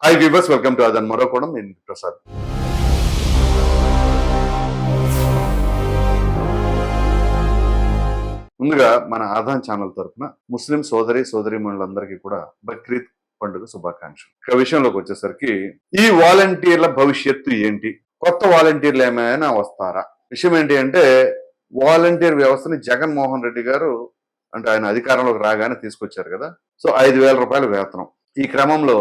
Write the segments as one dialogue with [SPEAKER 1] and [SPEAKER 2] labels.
[SPEAKER 1] Hi viewers, welcome to అదన్ మరోకోణం. నేను ప్రసాద్. ముందుగా మన ఆదాన్ ఛానల్ తరఫున ముస్లిం సోదరీమణులందరికీ కూడా బక్రీద్ పండుగ శుభాకాంక్షలు. ఇక విషయంలోకి వచ్చేసరికి ఈ వాలంటీర్ల భవిష్యత్తు ఏంటి? కొత్త వాలంటీర్లు ఏమైనా వస్తారా? విషయం ఏంటి అంటే, వాలంటీర్ వ్యవస్థని జగన్మోహన్ రెడ్డి గారు అంటే ఆయన అధికారంలోకి రాగానే తీసుకొచ్చారు కదా. సో 5,000 రూపాయల వేతనం. ఈ క్రమంలో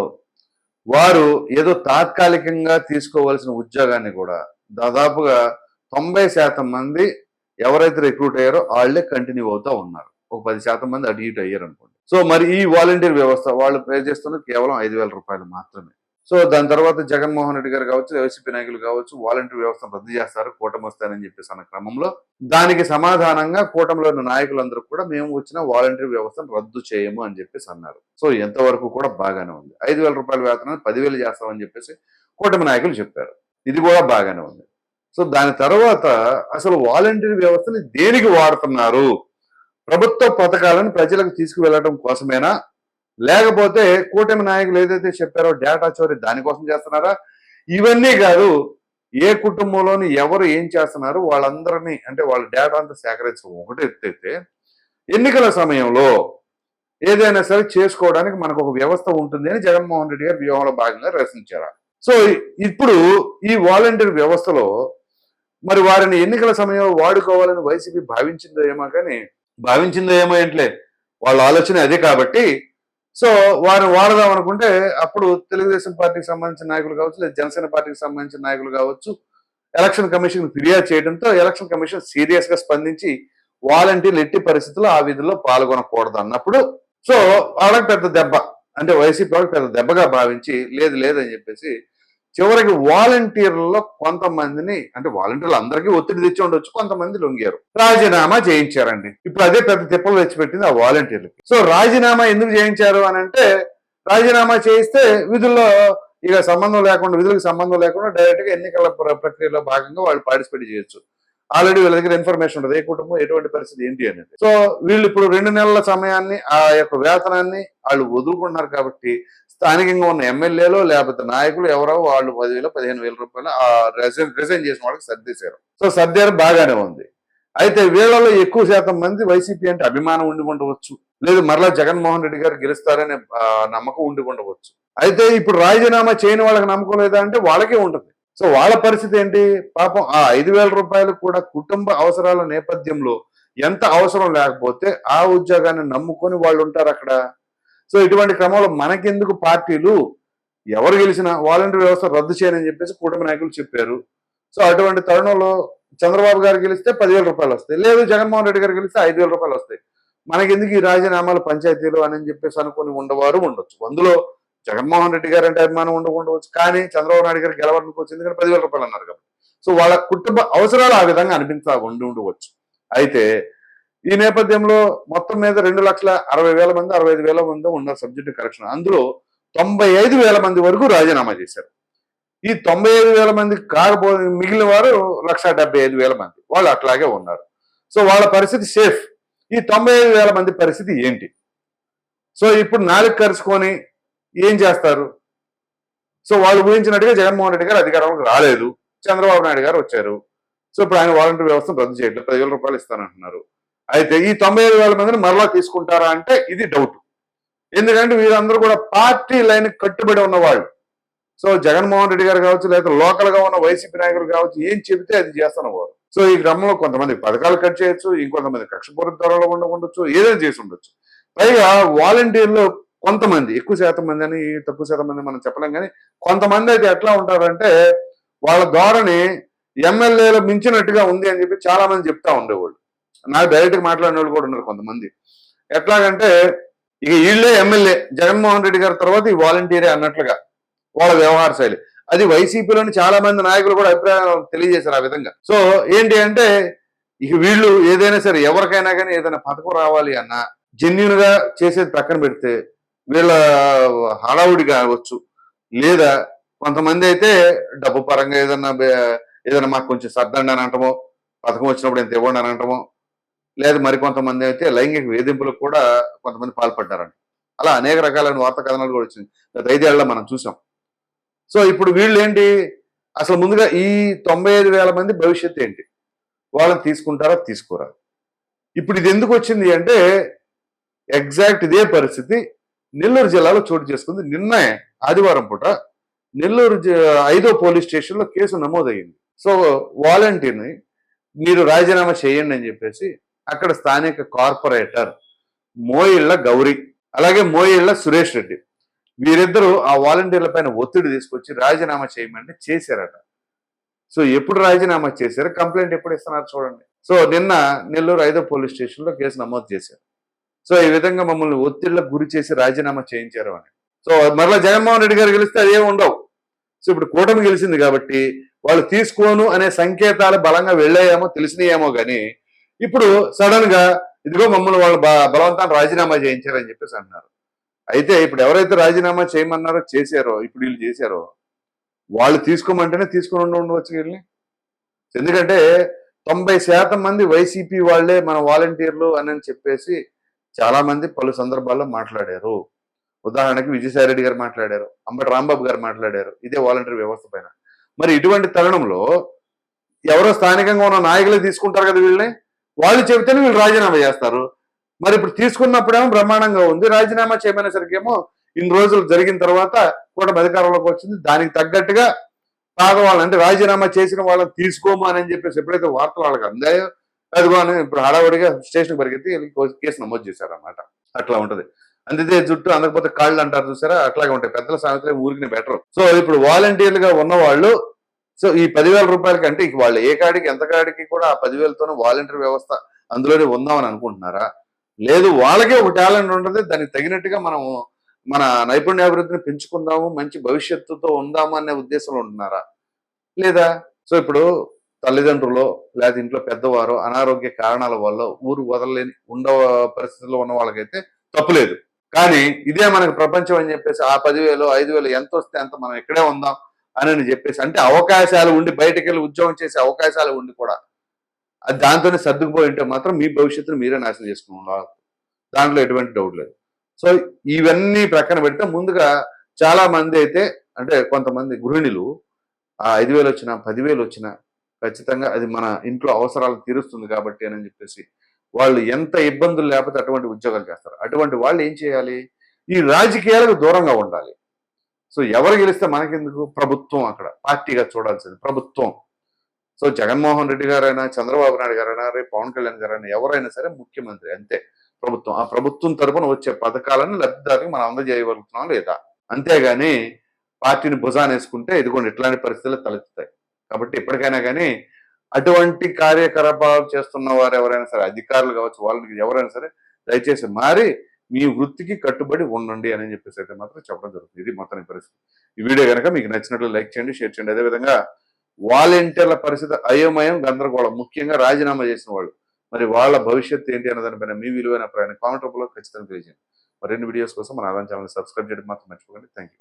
[SPEAKER 1] వారు ఏదో తాత్కాలికంగా తీసుకోవాల్సిన ఉద్యోగాన్ని కూడా దాదాపుగా 90% మంది ఎవరైతే రిక్రూట్ అయ్యారో వాళ్ళే కంటిన్యూ అవుతా ఉన్నారు. ఒక 10% మంది అటు ఇటు అయ్యారు అనుకోండి. సో మరి ఈ వాలంటీర్ వ్యవస్థ వాళ్ళు పే చేస్తున్నది కేవలం 5,000 రూపాయలు మాత్రమే. సో దాని తర్వాత జగన్మోహన్ రెడ్డి గారు కావచ్చు, వైసీపీ నాయకులు కావచ్చు, వాలంటీర్ వ్యవస్థను రద్దు చేస్తారు, కూటమి వస్తారని చెప్పేసి అన్న క్రమంలో దానికి సమాధానంగా కూటమిలోని నాయకులందరూ కూడా మేము వచ్చిన వాలంటీర్ వ్యవస్థను రద్దు చేయము అని చెప్పేసి అన్నారు. సో ఎంతవరకు కూడా బాగానే ఉంది. 5,000 రూపాయల వేతనాన్ని 10,000 చేస్తామని చెప్పేసి కూటమి నాయకులు చెప్పారు. ఇది కూడా బాగానే ఉంది. సో దాని తర్వాత అసలు వాలంటీర్ వ్యవస్థని దేనికి వాడుతున్నారు? ప్రభుత్వ పథకాలను ప్రజలకు తీసుకువెళ్ళడం కోసమేనా, లేకపోతే కూటమి నాయకులు ఏదైతే చెప్పారో డేటా చోరీ దానికోసం చేస్తున్నారా? ఇవన్నీ కాదు. ఏ కుటుంబంలోని ఎవరు ఏం చేస్తున్నారు వాళ్ళందరినీ అంటే వాళ్ళ డేటా అంతా సేకరించడం ఒకటి ఎత్తైతే, ఎన్నికల సమయంలో ఏదైనా సరే చేసుకోవడానికి మనకు ఒక వ్యవస్థ ఉంటుంది అని జగన్మోహన్ రెడ్డి గారు వ్యూహంలో భాగంగా రచించారు. సో ఇప్పుడు ఈ వాలంటీర్ వ్యవస్థలో మరి వారిని ఎన్నికల సమయంలో వాడుకోవాలని వైసీపీ భావించిందో ఏమో ఏంట్లే, వాళ్ళ ఆలోచన అదే కాబట్టి సో వారిని వాడదాం అనుకుంటే అప్పుడు తెలుగుదేశం పార్టీకి సంబంధించిన నాయకులు కావచ్చు, లేదా జనసేన పార్టీకి సంబంధించిన నాయకులు కావచ్చు ఎలక్షన్ కమిషన్ ఫిర్యాదు చేయడంతో ఎలక్షన్ కమిషన్ సీరియస్ గా స్పందించి వాలంటీర్లు ఎట్టి పరిస్థితుల్లో ఆ విధుల్లో పాల్గొనకూడదు అన్నప్పుడు సో వాళ్ళకి పెద్ద దెబ్బ, అంటే వైసీపీ వాళ్ళకి పెద్ద దెబ్బగా భావించి లేదని చెప్పేసి చివరికి వాలంటీర్లలో కొంతమందిని, అంటే వాలంటీర్లు అందరికీ ఒత్తిడి తెచ్చి ఉండొచ్చు, కొంతమంది లొంగారు, రాజీనామా చేయించారండి. ఇప్పుడు అదే పెద్ద తిప్పలు తెచ్చిపెట్టింది ఆ వాలంటీర్లకి. సో రాజీనామా ఎందుకు చేయించారు అని అంటే, రాజీనామా చేయిస్తే విధుల్లో ఇక విధులకు సంబంధం లేకుండా డైరెక్ట్ గా ఎన్నికల ప్రక్రియలో భాగంగా వాళ్ళు పార్టిసిపేట్ చేయొచ్చు. ఆల్రెడీ వీళ్ళ దగ్గర ఇన్ఫర్మేషన్ ఉంటుంది, ఏ కుటుంబం ఎటువంటి పరిస్థితి ఏంటి అనేది. సో వీళ్ళు ఇప్పుడు 2 నెలల సమయాన్ని ఆ యొక్క వేతనాన్ని వాళ్ళు వదులుకున్నారు కాబట్టి స్థానికంగా ఉన్న ఎమ్మెల్యేలు లేకపోతే నాయకులు ఎవరో వాళ్ళు 10,000 15,000 రూపాయలు ఆ రిజైన్ చేసిన వాళ్ళకి సర్దేశారు. సో సర్దారు బాగానే ఉంది. అయితే వీళ్ళలో ఎక్కువ శాతం మంది వైసీపీ అంటే అభిమానం ఉండి ఉండవచ్చు, లేదు మరలా జగన్మోహన్ రెడ్డి గారు గెలుస్తారనే నమ్మకం ఉండి ఉండవచ్చు. అయితే ఇప్పుడు రాజీనామా చేయని వాళ్ళకి నమ్మకం లేదా అంటే వాళ్ళకే ఉంటుంది. సో వాళ్ళ పరిస్థితి ఏంటి? పాపం ఆ 5,000 రూపాయలు కూడా కుటుంబ అవసరాల నేపథ్యంలో ఎంత అవసరం లేకపోతే ఆ ఉద్యోగాన్ని నమ్ముకొని వాళ్ళు ఉంటారు అక్కడ. సో ఇటువంటి క్రమంలో మనకెందుకు పార్టీలు, ఎవరు గెలిచినా వాలంటీర్ వ్యవస్థ రద్దు చేయని చెప్పేసి కూటమి నాయకులు చెప్పారు. సో అటువంటి తరుణంలో చంద్రబాబు గారు గెలిస్తే 10,000 రూపాయలు వస్తాయి, లేదు జగన్మోహన్ రెడ్డి గారు గెలిస్తే 5,000 రూపాయలు వస్తాయి. మనకెందుకు ఈ రాజీనామాలు పంచాయతీలు అని చెప్పేసి అనుకుని ఉండవారు ఉండొచ్చు. అందులో జగన్మోహన్ రెడ్డి గారు అంటే అభిమానం ఉండవచ్చు, కానీ చంద్రబాబు నాయుడు గారు గెలవాలనుకు వచ్చింది కానీ 10,000 రూపాయలు అన్నారు కాబట్టి సో వాళ్ళ కుటుంబ అవసరాలు ఆ విధంగా ఉండవచ్చు. అయితే ఈ నేపథ్యంలో మొత్తం మీద 2,60,000 మంది 65,000 మంది ఉన్నారు సబ్జెక్టు కరెక్షన్. అందులో 95,000 మంది వరకు రాజీనామా చేశారు. ఈ 95,000 మంది కాకపోతే మిగిలిన వారు 1,75,000 మంది వాళ్ళు అట్లాగే ఉన్నారు. సో వాళ్ళ పరిస్థితి సేఫ్. ఈ 95,000 మంది పరిస్థితి ఏంటి? సో ఇప్పుడు నాలుగు కరుచుకొని ఏం చేస్తారు? సో వాళ్ళు ఊహించినట్టుగా జగన్మోహన్ రెడ్డి గారు అధికారంలోకి రాలేదు, చంద్రబాబు నాయుడు గారు వచ్చారు. సో ఇప్పుడు ఆయన వాలంటీర్ వ్యవస్థను రద్దు చేయట్లేదు, 10,000 రూపాయలు ఇస్తానంటున్నారు. అయితే ఈ 95,000 మందిని మరలా తీసుకుంటారా అంటే ఇది డౌట్. ఎందుకంటే వీరందరూ కూడా పార్టీ లైన్ కట్టుబడి ఉన్నవాళ్ళు. సో జగన్మోహన్ రెడ్డి గారు కావచ్చు, లేదా లోకల్ గా ఉన్న వైసీపీ నాయకులు కావచ్చు, ఏం చెబితే అది చేస్తున్నవారు. సో ఈ క్రమంలో కొంతమంది పథకాలు కట్ చేయొచ్చు, ఇంకొంతమంది కక్షపూరిత ధరలో ఉండవచ్చు, ఏదైనా చేసి ఉండొచ్చు. పైగా వాలంటీర్లు కొంతమంది, ఎక్కువ శాతం మంది అని తక్కువ శాతం మంది మనం చెప్పలేం, కానీ కొంతమంది అయితే ఎట్లా ఉంటారంటే వాళ్ళ ధోరణి ఎమ్మెల్యేలు మించినట్టుగా ఉంది అని చెప్పి చాలా మంది చెప్తా ఉండేవాళ్ళు. నాకు డైరెక్ట్ గా మాట్లాడిన వాళ్ళు కూడా ఉన్నారు కొంతమంది. ఎట్లాగంటే ఇక వీళ్ళే ఎమ్మెల్యే, జగన్మోహన్ రెడ్డి గారి తర్వాత ఈ వాలంటీరే అన్నట్లుగా వాళ్ళ వ్యవహార శైలి. అది వైసీపీలోని చాలా మంది నాయకులు కూడా అభిప్రాయం తెలియజేశారు ఆ విధంగా. సో ఏంటి అంటే ఇక వీళ్ళు ఏదైనా సరే ఎవరికైనా కానీ ఏదైనా పథకం రావాలి అన్నా జెన్యున్ గా చేసేది పక్కన పెడితే వీళ్ళ హడావుడి కావచ్చు, లేదా కొంతమంది అయితే డబ్బు పరంగా ఏదైనా మాకు కొంచెం సర్దండి అని అంటమో, పథకం వచ్చినప్పుడు ఎంత ఇవ్వండి అని అంటమో, లేదు మరికొంతమంది అయితే లైంగిక వేధింపులకు కూడా కొంతమంది పాల్పడ్డారంట. అలా అనేక రకాలైన వార్తా కథనాలు కూడా వచ్చింది. గత 5 ఏళ్లలో మనం చూసాం. సో ఇప్పుడు వీళ్ళు ఏంటి, అసలు ముందుగా ఈ 95,000 మంది భవిష్యత్తు ఏంటి, వాళ్ళని తీసుకుంటారా తీసుకోరా? ఇప్పుడు ఇది ఎందుకు వచ్చింది అంటే ఎగ్జాక్ట్ ఇదే పరిస్థితి నెల్లూరు జిల్లాలో చోటు చేసుకుంది. నిన్న ఆదివారం పూట నెల్లూరు 5వ పోలీస్ స్టేషన్లో కేసు నమోదయ్యింది. సో వాలంటీర్ని మీరు రాజీనామా చేయండి అని చెప్పేసి అక్కడ స్థానిక కార్పొరేటర్ మోయిళ్ల గౌరీ, అలాగే మోయిళ్ల సురేష్ రెడ్డి, వీరిద్దరూ ఆ వాలంటీర్ల పైన ఒత్తిడి తీసుకొచ్చి రాజీనామా చేయమంటే చేశారట. సో ఎప్పుడు రాజీనామా చేశారు, కంప్లైంట్ ఎప్పుడు ఇస్తున్నారు చూడండి. సో నిన్న నెల్లూరు 5వ పోలీస్ స్టేషన్లో కేసు నమోదు చేశారు. సో ఈ విధంగా మమ్మల్ని ఒత్తిళ్లకు గురి చేసి రాజీనామా చేయించారు అని. సో మరలా జగన్మోహన్ రెడ్డి గారు గెలిస్తే అదే ఉండవు. సో ఇప్పుడు కూటమి గెలిచింది కాబట్టి వాళ్ళు తీసుకోను అనే సంకేతాలు బలంగా వెళ్ళాయేమో తెలిసినాయేమో కానీ ఇప్పుడు సడన్ గా ఇదిగో మమ్మల్ని వాళ్ళు బలవంతాన్ని రాజీనామా చేయించారని చెప్పేసి అన్నారు. అయితే ఇప్పుడు ఎవరైతే రాజీనామా చేయమన్నారో చేశారో, ఇప్పుడు వీళ్ళు చేశారో, వాళ్ళు తీసుకోమంటేనే తీసుకుని ఉండవచ్చు వీళ్ళని. ఎందుకంటే 90% మంది వైసీపీ వాళ్లే మన వాలంటీర్లు అని చెప్పేసి చాలా మంది పలు సందర్భాల్లో మాట్లాడారు. ఉదాహరణకి విజయసాయిరెడ్డి గారు మాట్లాడారు, అంబటి రాంబాబు గారు మాట్లాడారు ఇదే వాలంటీర్ వ్యవస్థ పైన. మరి ఇటువంటి తరుణంలో ఎవరో స్థానికంగా ఉన్న నాయకులే తీసుకుంటారు కదా వీళ్ళని, వాళ్ళు చెబితేనే వీళ్ళు రాజీనామా చేస్తారు. మరి ఇప్పుడు తీసుకున్నప్పుడేమో బ్రహ్మాండంగా ఉంది, రాజీనామా చేయమనేసరికేమో ఇన్ని రోజులు జరిగిన తర్వాత కూడా అధికారంలోకి వచ్చింది. దానికి తగ్గట్టుగా వాళ్ళని అంటే రాజీనామా చేసిన వాళ్ళని తీసుకోము అని చెప్పేసి ఎప్పుడైతే వార్తలు వాళ్ళకి అందాయో అదిగో అని ఇప్పుడు హడావుడిగా స్టేషన్కి పరిగెత్తి కేసు నమోదు చేశారన్నమాట. అట్లా ఉంటది. అందితే జుట్టు అందకపోతే కాళ్ళు అంటారు చూసారా, అట్లాగే ఉంటాయి. పెద్దల సామెతలే ఊరికి బెటర్. సో ఇప్పుడు వాలంటీర్లుగా ఉన్నవాళ్ళు సో ఈ 10,000 రూపాయలకి అంటే వాళ్ళు ఏ కాడికి ఎంత కాడికి కూడా ఆ 10,000తోనే వాలంటీర్ వ్యవస్థ అందులోనే ఉందామని అనుకుంటున్నారా? లేదు, వాళ్ళకే ఒక టాలెంట్ ఉంటుంది, దానికి తగినట్టుగా మనము మన నైపుణ్యాభివృద్ధిని పెంచుకుందాము, మంచి భవిష్యత్తుతో ఉందాము అనే ఉద్దేశంలో ఉంటున్నారా? లేదా సో ఇప్పుడు తల్లిదండ్రులు లేదా ఇంట్లో పెద్దవారు అనారోగ్య కారణాల వల్ల ఊరు వదలలేని పరిస్థితుల్లో ఉన్న వాళ్ళకైతే తప్పులేదు. కానీ ఇదే మనకు ప్రపంచం అని చెప్పేసి ఆ 10,000 5,000 ఎంత వస్తే అంత మనం ఇక్కడే ఉందాం అని చెప్పేసి అంటే అవకాశాలు ఉండి బయటకు వెళ్ళి ఉద్యోగం చేసే అవకాశాలు ఉండి కూడా అది దాంతోనే సర్దుకుపోయి ఉంటే మాత్రం మీ భవిష్యత్తును మీరే నాశనం చేసుకున్నారు. దాంట్లో ఎటువంటి డౌట్ లేదు. సో ఇవన్నీ ప్రక్కన పెడితే ముందుగా చాలా మంది అయితే అంటే కొంతమంది గృహిణులు ఆ 5,000 వచ్చినా 10,000 వచ్చినా ఖచ్చితంగా అది మన ఇంట్లో అవసరాలు తీరుస్తుంది కాబట్టి అని చెప్పేసి వాళ్ళు ఎంత ఇబ్బందులు లేకపోతే అటువంటి ఉద్యోగాలు చేస్తారు. అటువంటి వాళ్ళు ఏం చేయాలి, ఈ రాజకీయాలకు దూరంగా ఉండాలి. సో ఎవరు గెలిస్తే మనకెందుకు, ప్రభుత్వం అక్కడ పార్టీగా చూడాల్సింది ప్రభుత్వం. సో జగన్మోహన్ రెడ్డి గారైనా చంద్రబాబు నాయుడు గారైనా రేపు పవన్ కళ్యాణ్ గారైనా ఎవరైనా సరే ముఖ్యమంత్రి అంతే. ప్రభుత్వం ఆ ప్రభుత్వం తరపున వచ్చే పథకాలను లబ్ధిదారులకు మనం అందజేయగలుగుతున్నాం లేదా, అంతేగాని పార్టీని భుజాన్ని వేసుకుంటే ఇదిగోండి ఇట్లాంటి పరిస్థితులు తలెత్తుతాయి. కాబట్టి ఎప్పటికైనా కానీ అటువంటి కార్యకలాపాలు చేస్తున్న వారు ఎవరైనా సరే అధికారులు కావచ్చు వాళ్ళకి ఎవరైనా సరే దయచేసి మారి మీ వృత్తికి కట్టుబడి ఉండండి అని చెప్పేసి అయితే మాత్రం చెప్పడం జరుగుతుంది. ఇది మొత్తం పరిస్థితి. ఈ వీడియో కనుక మీకు నచ్చినట్లు లైక్ చేయండి, షేర్ చేయండి. అదేవిధంగా వాలంటీర్ల పరిస్థితి అయోమయం గందరగోళం, ముఖ్యంగా రాజీనామా చేసిన వాళ్ళు, మరి వాళ్ళ భవిష్యత్తు ఏంటి అన్న దానిపైన మీ విలువైన అభిప్రాయాన్ని కామెంట్ రూపంలో ఖచ్చితంగా తెలియజేయండి. మరిన్ని వీడియోస్ కోసం మన ఆదాయం ఛానల్ సబ్స్క్రైబ్ చేయడం మాత్రం మర్చిపోకండి. Thank you.